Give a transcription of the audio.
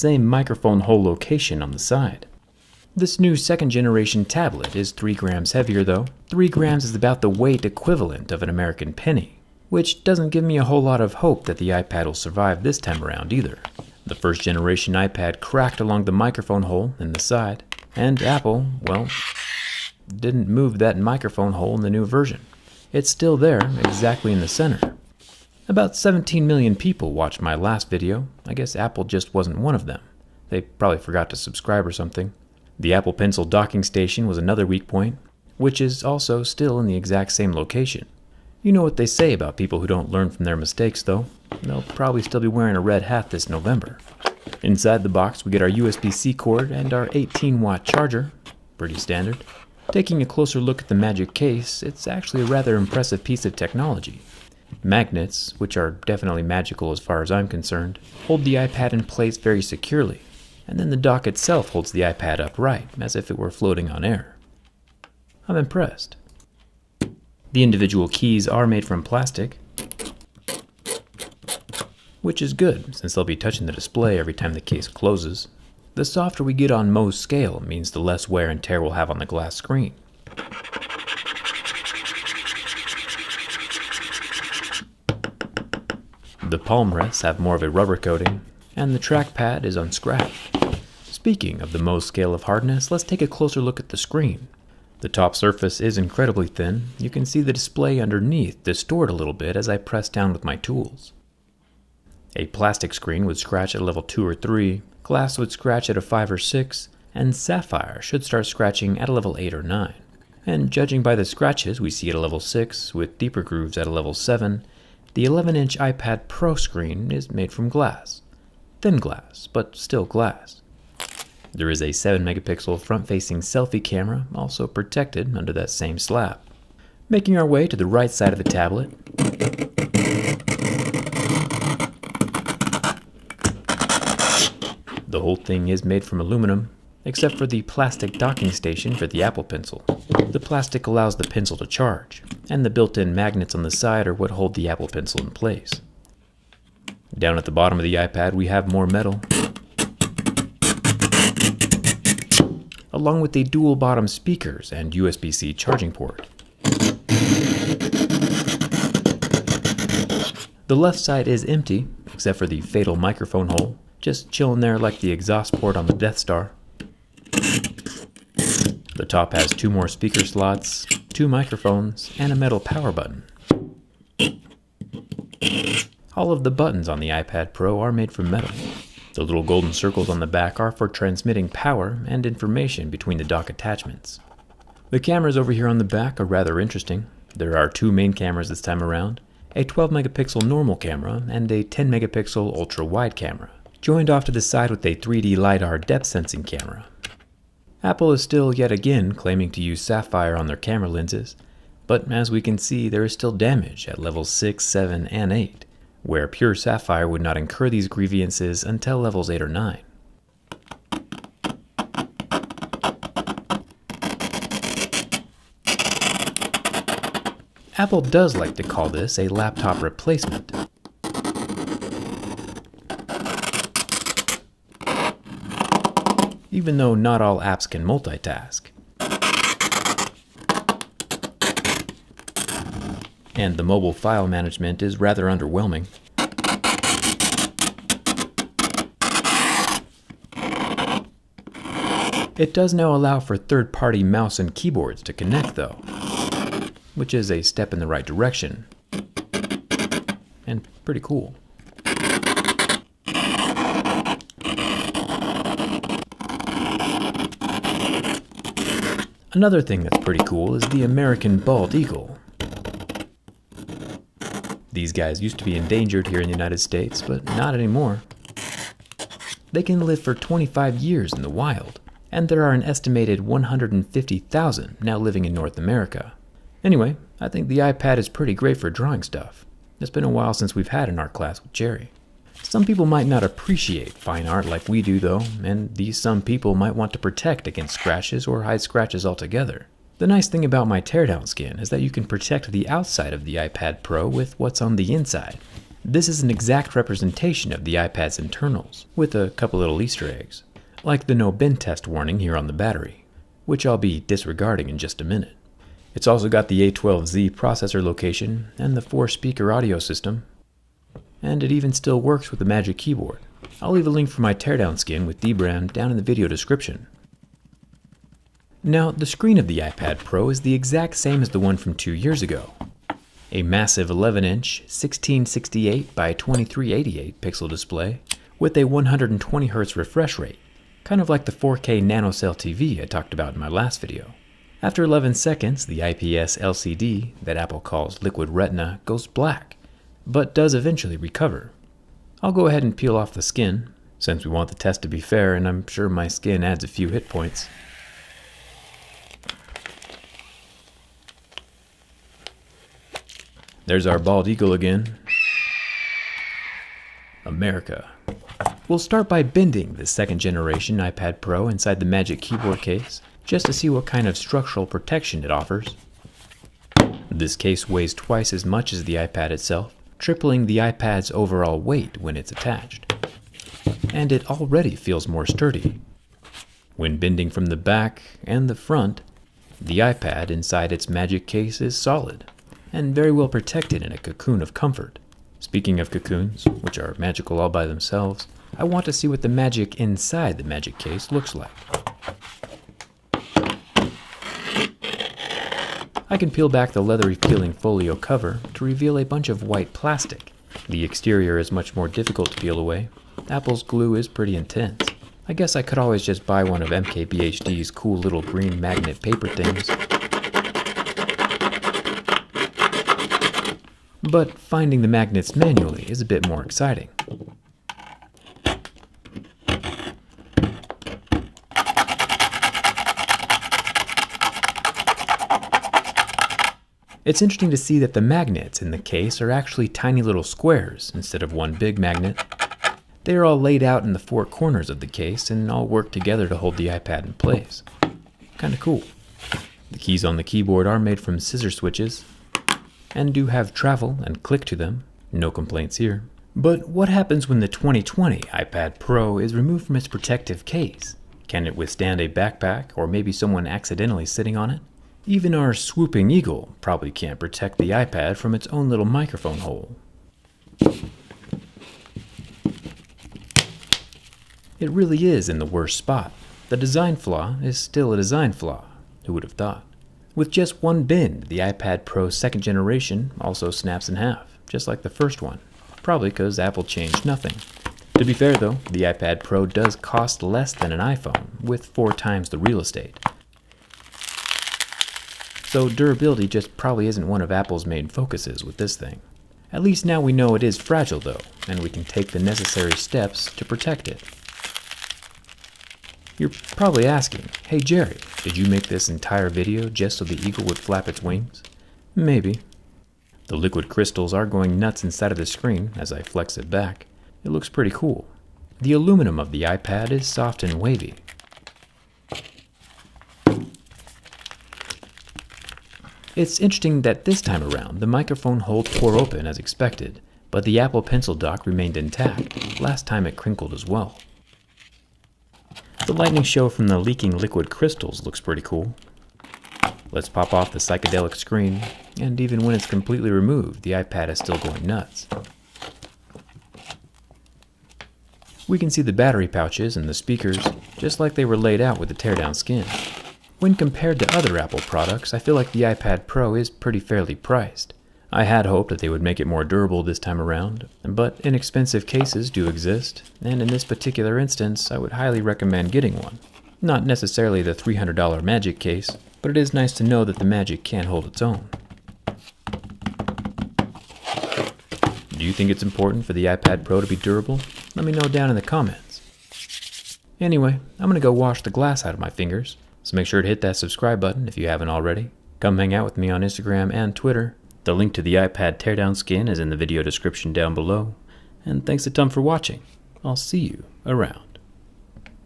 Same microphone hole location on the side. This new second generation tablet is 3 grams heavier though. 3 grams is about the weight equivalent of an American penny, which doesn't give me a whole lot of hope that the iPad will survive this time around either. The first generation iPad cracked along the microphone hole in the side, and Apple, well, didn't move that microphone hole in the new version. It's still there, exactly in the center. About 17 million people watched my last video. I guess Apple just wasn't one of them. They probably forgot to subscribe or something. The Apple Pencil docking station was another weak point, which is also still in the exact same location. You know what they say about people who don't learn from their mistakes though. They'll probably still be wearing a red hat this November. Inside the box we get our USB-C cord and our 18-watt charger. Pretty standard. Taking a closer look at the magic case, it's actually a rather impressive piece of technology. Magnets, which are definitely magical as far as I'm concerned, hold the iPad in place very securely, and then the dock itself holds the iPad upright, as if it were floating on air. I'm impressed. The individual keys are made from plastic, which is good, since they'll be touching the display every time the case closes. The softer we get on Mohs scale means the less wear and tear we'll have on the glass screen. The palm rests have more of a rubber coating, and the trackpad is unscratched. Speaking of the Mohs scale of hardness, let's take a closer look at the screen. The top surface is incredibly thin. You can see the display underneath distort a little bit as I press down with my tools. A plastic screen would scratch at level 2 or 3, glass would scratch at a 5 or 6, and sapphire should start scratching at a level 8 or 9. And judging by the scratches we see at a level 6, with deeper grooves at a level 7, the 11-inch iPad Pro screen is made from glass. Thin glass, but still glass. There is a 7-megapixel front-facing selfie camera, also protected under that same slab. Making our way to the right side of the tablet, the whole thing is made from aluminum, except for the plastic docking station for the Apple Pencil. The plastic allows the pencil to charge, and the built-in magnets on the side are what hold the Apple Pencil in place. Down at the bottom of the iPad we have more metal, along with the dual bottom speakers and USB-C charging port. The left side is empty, except for the fatal microphone hole, just chilling there like the exhaust port on the Death Star. The top has 2 more speaker slots, 2 microphones, and a metal power button. All of the buttons on the iPad Pro are made from metal. The little golden circles on the back are for transmitting power and information between the dock attachments. The cameras over here on the back are rather interesting. There are 2 main cameras this time around, a 12-megapixel normal camera and a 10-megapixel ultra-wide camera, joined off to the side with a 3D LiDAR depth sensing camera. Apple is still yet again claiming to use sapphire on their camera lenses, but as we can see there is still damage at levels 6, 7, and 8, where pure sapphire would not incur these grievances until levels 8 or 9. Apple does like to call this a laptop replacement. Even though not all apps can multitask. And the mobile file management is rather underwhelming. It does now allow for third-party mouse and keyboards to connect though, which is a step in the right direction, and pretty cool. Another thing that's pretty cool is the American bald eagle. These guys used to be endangered here in the United States, but not anymore. They can live for 25 years in the wild, and there are an estimated 150,000 now living in North America. Anyway, I think the iPad is pretty great for drawing stuff. It's been a while since we've had an art class with Jerry. Some people might not appreciate fine art like we do though, and these some people might want to protect against scratches or hide scratches altogether. The nice thing about my teardown skin is that you can protect the outside of the iPad Pro with what's on the inside. This is an exact representation of the iPad's internals, with a couple little Easter eggs, like the no bin test warning here on the battery, which I'll be disregarding in just a minute. It's also got the A12Z processor location and the 4-speaker audio system, and it even still works with the Magic Keyboard. I'll leave a link for my teardown skin with dbrand down in the video description. Now, the screen of the iPad Pro is the exact same as the one from 2 years ago. A massive 11-inch 1668 by 2388 pixel display with a 120Hz refresh rate, kind of like the 4K NanoCell TV I talked about in my last video. After 11 seconds, the IPS LCD that Apple calls Liquid Retina goes black, but does eventually recover. I'll go ahead and peel off the skin, since we want the test to be fair and I'm sure my skin adds a few hit points. There's our bald eagle again. America. We'll start by bending the second generation iPad Pro inside the Magic Keyboard case, just to see what kind of structural protection it offers. This case weighs twice as much as the iPad itself, tripling the iPad's overall weight when it's attached. And it already feels more sturdy. When bending from the back and the front, the iPad inside its Magic case is solid and very well protected in a cocoon of comfort. Speaking of cocoons, which are magical all by themselves, I want to see what the magic inside the Magic case looks like. I can peel back the leathery feeling folio cover to reveal a bunch of white plastic. The exterior is much more difficult to peel away. Apple's glue is pretty intense. I guess I could always just buy one of MKBHD's cool little green magnet paper things. But finding the magnets manually is a bit more exciting. It's interesting to see that the magnets in the case are actually tiny little squares instead of one big magnet. They are all laid out in the 4 corners of the case and all work together to hold the iPad in place. Kinda cool. The keys on the keyboard are made from scissor switches, and do have travel and click to them. No complaints here. But what happens when the 2020 iPad Pro is removed from its protective case? Can it withstand a backpack or maybe someone accidentally sitting on it? Even our swooping eagle probably can't protect the iPad from its own little microphone hole. It really is in the worst spot. The design flaw is still a design flaw. Who would have thought? With just one bend, the iPad Pro 2nd generation also snaps in half, just like the first one, probably because Apple changed nothing. To be fair though, the iPad Pro does cost less than an iPhone, with 4 times the real estate. So durability just probably isn't one of Apple's main focuses with this thing. At least now we know it is fragile though, and we can take the necessary steps to protect it. You're probably asking, hey Jerry, did you make this entire video just so the eagle would flap its wings? Maybe. The liquid crystals are going nuts inside of the screen as I flex it back. It looks pretty cool. The aluminum of the iPad is soft and wavy. It's interesting that this time around the microphone holes pour open as expected, but the Apple Pencil dock remained intact. Last time it crinkled as well. The lightning show from the leaking liquid crystals looks pretty cool. Let's pop off the psychedelic screen, and even when it's completely removed, the iPad is still going nuts. We can see the battery pouches and the speakers, just like they were laid out with the teardown skin. When compared to other Apple products, I feel like the iPad Pro is pretty fairly priced. I had hoped that they would make it more durable this time around, but inexpensive cases do exist, and in this particular instance, I would highly recommend getting one. Not necessarily the $300 Magic case, but it is nice to know that the Magic can hold its own. Do you think it's important for the iPad Pro to be durable? Let me know down in the comments. Anyway, I'm gonna go wash the glass out of my fingers, so make sure to hit that subscribe button if you haven't already. Come hang out with me on Instagram and Twitter. The link to the iPad teardown skin is in the video description down below. And thanks a ton for watching. I'll see you around.